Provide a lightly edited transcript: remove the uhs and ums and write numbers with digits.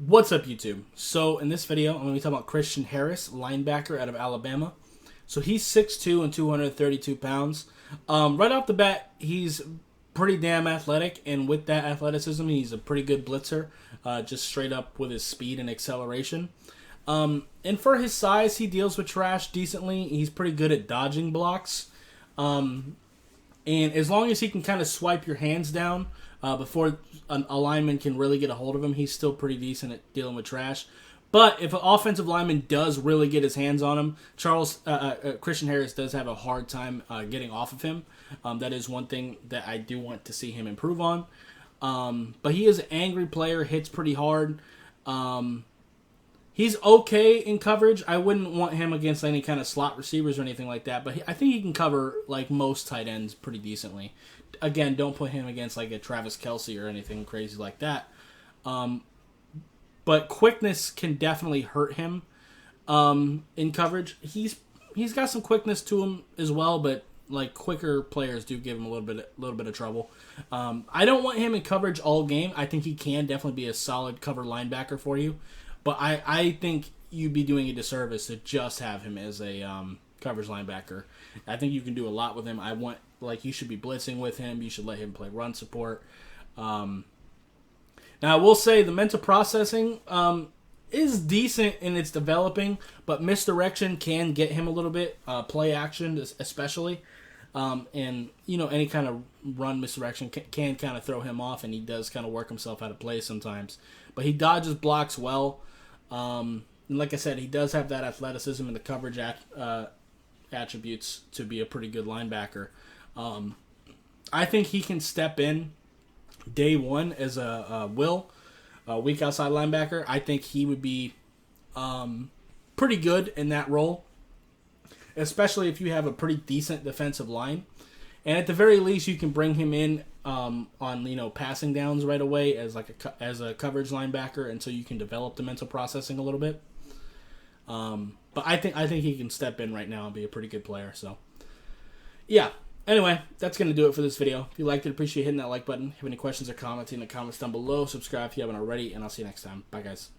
What's up, YouTube? So in this video, I'm going to be talking about Christian Harris, linebacker out of Alabama. So he's 6'2" and 232 pounds. Right off the bat, he's pretty damn athletic, and with that athleticism, he's a pretty good blitzer, just straight up with his speed and acceleration. And for his size, he deals with trash decently. He's pretty good at dodging blocks. And as long as he can kind of swipe your hands down before a lineman can really get a hold of him, he's still pretty decent at dealing with trash. But if an offensive lineman does really get his hands on him, Christian Harris does have a hard time getting off of him. That is one thing that I do want to see him improve on. But he is an angry player, hits pretty hard. He's okay in coverage. I wouldn't want him against any kind of slot receivers or anything like that, but I think he can cover like most tight ends pretty decently. Again, don't put him against like a Travis Kelce or anything crazy like that. But quickness can definitely hurt him in coverage. He's got some quickness to him as well, but like quicker players do give him a little bit of trouble. I don't want him in coverage all game. I think he can definitely be a solid cover linebacker for you. But I think you'd be doing a disservice to just have him as a coverage linebacker. I think you can do a lot with him. You should be blitzing with him. You should let him play run support. Now, I will say the mental processing is decent and it's developing, but misdirection can get him a little bit. Play action especially. And, any kind of run misdirection can kind of throw him off, and he does kind of work himself out of play sometimes. But he dodges blocks well. And like I said, he does have that athleticism and the coverage attributes to be a pretty good linebacker. I think he can step in day one as a weak outside linebacker. I think he would be pretty good in that role, especially if you have a pretty decent defensive line. And at the very least, you can bring him in on passing downs right away as a coverage linebacker, and so you can develop the mental processing a little bit. But I think he can step in right now and be a pretty good player. So yeah. Anyway, that's going to do it for this video. If you liked it, appreciate hitting that like button. If you have any questions or comments in the comments down below, subscribe if you haven't already, and I'll see you next time. Bye, guys.